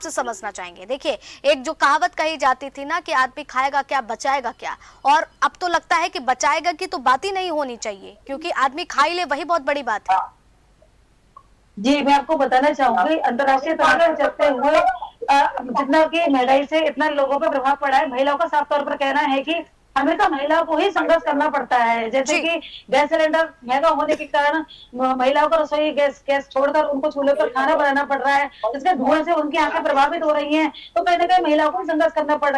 से समझना चाहेंगे। देखिए, एक जो कहावत कही जाती थी ना कि आदमी खाएगा क्या बचाएगा क्या, और अब तो लगता है कि बचाएगा की तो बात ही नहीं होनी चाहिए, क्योंकि आदमी खा ही ले वही बहुत बड़ी बात है। जी, मैं आपको बताना चाहूंगी, अंतर्राष्ट्रीय तनाव से चलते हुए जितना कि महंगाई से इतना लोगों पर प्रभाव पड़ा है, महिलाओं का साफ तौर पर कहना है कि हमेशा महिलाओं को ही संघर्ष करना पड़ता है। जैसे जी। कि गैस सिलेंडर महंगा होने के कारण महिलाओं को रसोई गैस गैस छोड़कर उनको चूल्हे पर खाना बनाना पड़ रहा है, जिसके धुएं से उनकी आंखें प्रभावित हो रही हैं। तो कहीं ना कहीं महिलाओं को संघर्ष करना पड़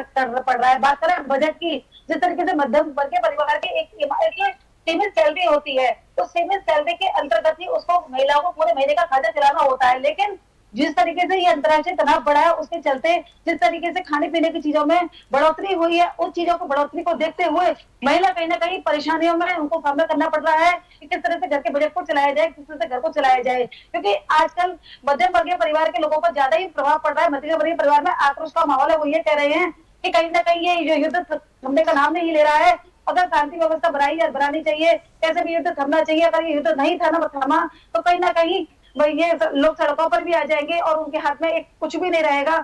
रहा है। बात करें बजट की, जिस तरीके से मध्यम वर्ग के परिवार की एक सीमित सैलरी होती है, तो सीमित सैलरी के अंतर्गत ही उसको महिलाओं को पूरे महीने का खर्चा चलाना होता है। लेकिन जिस तरीके से ये अंतर्राष्ट्रीय तनाव बढ़ा है, उसके चलते जिस तरीके से खाने पीने की चीजों में बढ़ोतरी हुई है, उन चीजों को बढ़ोतरी को देखते हुए महिला कहीं ना कहीं परेशानियों में उनको सामना करना पड़ रहा है कि किस तरह से घर के बजट को चलाया जाए, किस तरह से घर को चलाया जाए। क्योंकि आजकल मध्यम वर्गीय परिवार के लोगों पर ज्यादा ही प्रभाव पड़ रहा है। मध्यम वर्गीय परिवार में आक्रोश का माहौल है। वो ये कह रहे हैं कि कहीं ना कहीं ये युद्ध थमने का नाम नहीं ले रहा है। अगर शांति व्यवस्था बनानी चाहिए, कैसे भी युद्ध थमना चाहिए। अगर ये युद्ध नहीं थमा तो कहीं ना कहीं ये लोग सड़कों पर भी आ जाएंगे और उनके हाथ में एक कुछ भी नहीं रहेगा।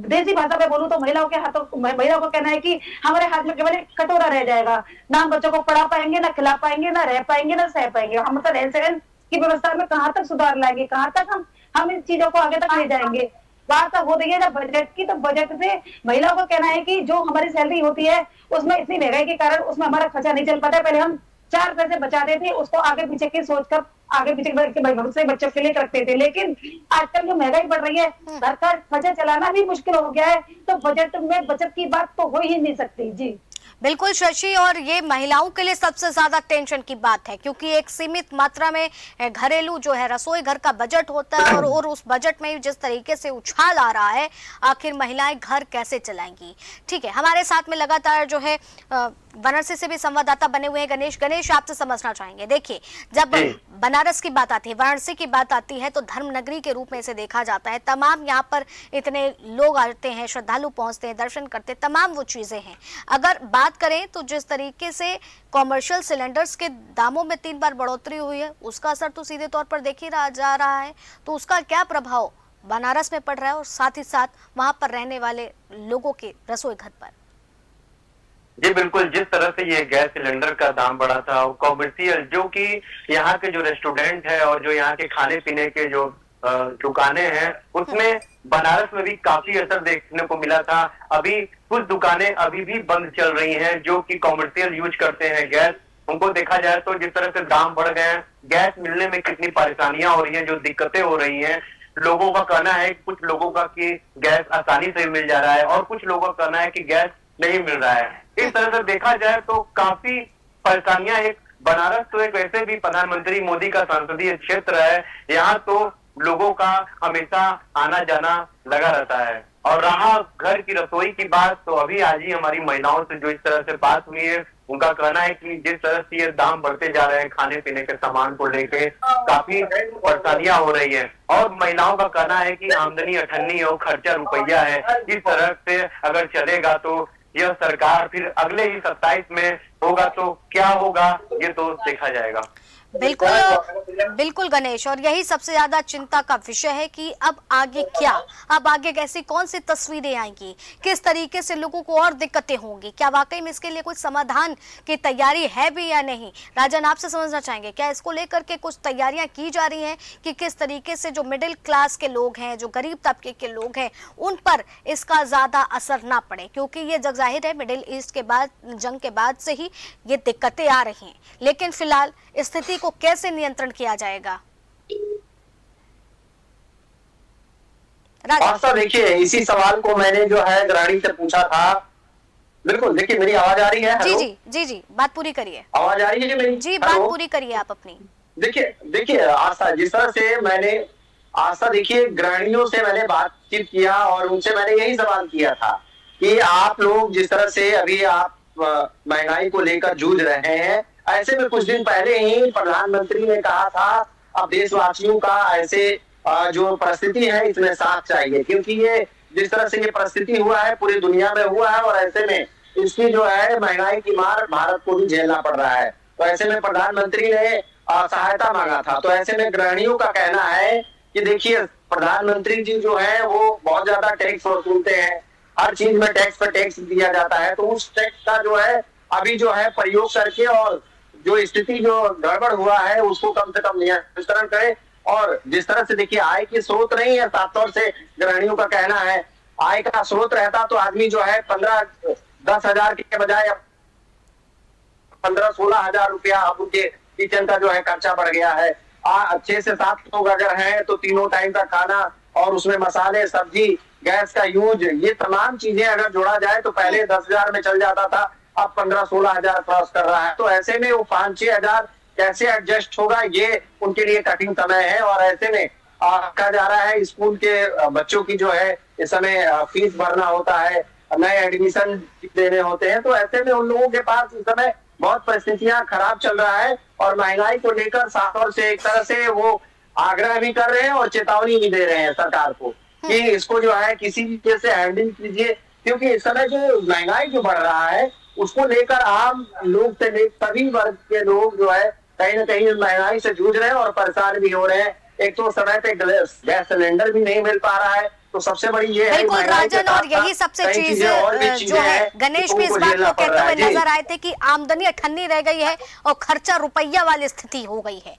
देसी भाषा में बोलूं तो महिलाओं को कहना है कि हमारे हाथ में केवल एक कटोरा रह जाएगा। ना हम बच्चों को पढ़ा पाएंगे, ना खिला पाएंगे, ना रह पाएंगे, ना सह पाएंगे। हम मतलब रहन सहन की व्यवस्था में कहाँ तक सुधार लाएंगे, कहाँ तक हम इन चीजों को आगे तक ले जाएंगे। बात हो रही है ना बजट की, तो बजट से महिलाओं को कहना है कि जो हमारी सैलरी होती है उसमें इतनी महंगाई के कारण उसमें हमारा खर्चा नहीं चल पाता। पहले हम 4 पैसे बचाते थे, उसको आगे पीछे की सोचकर आगे पीछे के भविष्य बच्चों के लिए रखते थे। लेकिन आजकल जो महंगाई बढ़ रही है, घर का खर्चा चलाना भी मुश्किल हो गया है, तो बजट में बचत की बात तो हो ही नहीं सकती। जी बिल्कुल शशि, और ये महिलाओं के लिए सबसे ज्यादा टेंशन की बात है, क्योंकि एक सीमित मात्रा में घरेलू जो है रसोई घर का बजट होता है, और उस बजट में जिस तरीके से उछाल आ रहा है, आखिर महिलाएं घर कैसे चलाएंगी। ठीक है, हमारे साथ में लगातार जो है बनारस से भी संवाददाता बने हुए हैं गणेश आपसे समझना चाहेंगे। देखिए, जब बनारस की बात आती है, वाराणसी की बात आती है, तो धर्म नगरी के रूप में इसे देखा जाता है। तमाम यहाँ पर इतने लोग आते हैं, श्रद्धालु पहुंचते हैं, दर्शन करते हैं, तमाम वो चीजें हैं। अगर बात करें तो जिस तरीके से कॉमर्शियल सिलेंडर्स के दामों में 3 बार बढ़ोतरी हुई है, उसका असर तो सीधे तौर पर देख ही जा रहा है। तो उसका क्या प्रभाव बनारस में पड़ रहा है, और साथ ही साथ वहां पर रहने वाले लोगों के रसोई घर पर। जी बिल्कुल, जिस तरह से ये गैस सिलेंडर का दाम बढ़ा था, कॉमर्शियल जो कि यहाँ के जो रेस्टोरेंट है और जो यहाँ के खाने पीने के जो दुकानें हैं, उसमें बनारस में भी काफी असर देखने को मिला था। अभी कुछ दुकानें अभी भी बंद चल रही हैं जो कि कॉमर्शियल यूज करते हैं गैस। उनको देखा जाए तो जिस तरह से दाम बढ़ गए हैं, गैस मिलने में कितनी परेशानियां हो रही हैं, जो दिक्कतें हो रही हैं। लोगों का कहना है, कुछ लोगों का कि गैस आसानी से मिल जा रहा है और कुछ लोगों का कहना है कि गैस नहीं मिल रहा है। इस तरह से देखा जाए तो काफी परेशानियां है। बनारस तो एक वैसे भी प्रधानमंत्री मोदी का संसदीय क्षेत्र है, यहाँ तो लोगों का हमेशा आना जाना लगा रहता है। और रहा घर की रसोई की बात, तो अभी आज ही हमारी महिलाओं से जो इस तरह से बात हुई है, उनका कहना है कि जिस तरह से ये दाम बढ़ते जा रहे हैं खाने पीने के सामान को लेके, काफी परेशानियां हो रही है। और महिलाओं का कहना है कि आमदनी अठन्नी और खर्चा रुपया है। इस तरह से अगर चलेगा तो यह सरकार फिर अगले ही 27 में होगा, तो क्या होगा ये तो देखा जाएगा। बिल्कुल गणेश, और यही सबसे ज्यादा चिंता का विषय है कि अब आगे क्या, अब आगे कैसी कौन सी तस्वीरें आएंगी, किस तरीके से लोगों को और दिक्कतें होंगी, क्या वाकई में इसके लिए कुछ समाधान की तैयारी है भी या नहीं। राजन, आपसे समझना चाहेंगे, क्या इसको लेकर के कुछ तैयारियां की जा रही हैं कि किस तरीके से जो मिडिल क्लास के लोग हैं, जो गरीब तबके के लोग हैं, उन पर इसका ज्यादा असर ना पड़े, क्योंकि ये जाहिर है मिडिल ईस्ट के बाद, जंग के बाद से ही ये दिक्कतें आ रही हैं। लेकिन फिलहाल स्थिति को कैसे नियंत्रण किया जाएगा। आस्था, देखिए इसी सवाल को मैंने जो है ग्राणी से पूछा था। बिल्कुल, देखिए मेरी आवाज आ रही है? जी, बात पूरी करिए। आवाज आ रही है मेरी? जी, बात पूरी करिए आप अपनी। देखिए आस्था, जिस तरह से मैंने देखिए ग्राणियों से मैंने बातचीत किया और उनसे मैंने यही सवाल किया था कि आप लोग जिस तरह से अभी आप महंगाई को लेकर जूझ रहे हैं, ऐसे में कुछ दिन पहले ही प्रधानमंत्री ने कहा था अब देशवासियों का ऐसे जो परिस्थिति है इसमें साथ चाहिए, क्योंकि ये जिस तरह से ये परिस्थिति हुआ है पूरी दुनिया में हुआ है, और ऐसे में इसकी जो है महंगाई की मार भारत को भी झेलना पड़ रहा है। तो ऐसे में प्रधानमंत्री ने सहायता मांगा था। तो ऐसे में गृहिणियों का कहना है कि देखिए प्रधानमंत्री जी जो है वो बहुत ज्यादा टैक्स वसूलते हैं, हर चीज में टैक्स पर टैक्स दिया जाता है, तो उस टैक्स का जो है अभी जो है प्रयोग करके और जो स्थिति जो गड़बड़ हुआ है उसको कम से कम नियंत्रण करे। और जिस तरह से देखिए आय की स्रोत नहीं है, साफ तौर से गृहिणियों का कहना है, आय का स्रोत रहता तो आदमी जो है 10 हजार के बजाय 15-16 हजार रुपया अब उनके किचन का जो है खर्चा बढ़ गया है। 6 से 7 लोग अगर हैं तो तीनों टाइम का खाना और उसमें मसाले, सब्जी, गैस का यूज, ये तमाम चीजें अगर जोड़ा जाए तो पहले 10,000 में चल जाता था, अब 15-16 हजार क्रॉस कर रहा है। तो ऐसे में वो 5-6 हजार कैसे एडजस्ट होगा, ये उनके लिए कठिन समय है। और ऐसे में कहा जा रहा है स्कूल के बच्चों की जो है इस समय फीस भरना होता है, नए एडमिशन देने होते हैं, तो ऐसे में उन लोगों के पास इस समय बहुत परिस्थितियां खराब चल रहा है। और महंगाई को लेकर साफ तौर से एक तरह से वो आग्रह भी कर रहे हैं और चेतावनी भी दे रहे हैं सरकार को कि इसको जो है किसी भी तरह से हैंडल कीजिए, क्योंकि इस समय जो महंगाई जो बढ़ रहा है उसको लेकर आम लोग से लेकर सभी वर्ग के लोग जो है कहीं ना कहीं महंगाई से जूझ रहे हैं और परेशान भी हो रहे हैं। एक तो समय पे गैस सिलेंडर भी नहीं मिल पा रहा है, तो सबसे बड़ी ये है बिल्कुल राजन, और यही सबसे चीज जो है गणेश भी इस बात को कहते हुए नजर आए थे कि आमदनी अठन्नी रह गई है और खर्चा रुपया वाली स्थिति हो गई है।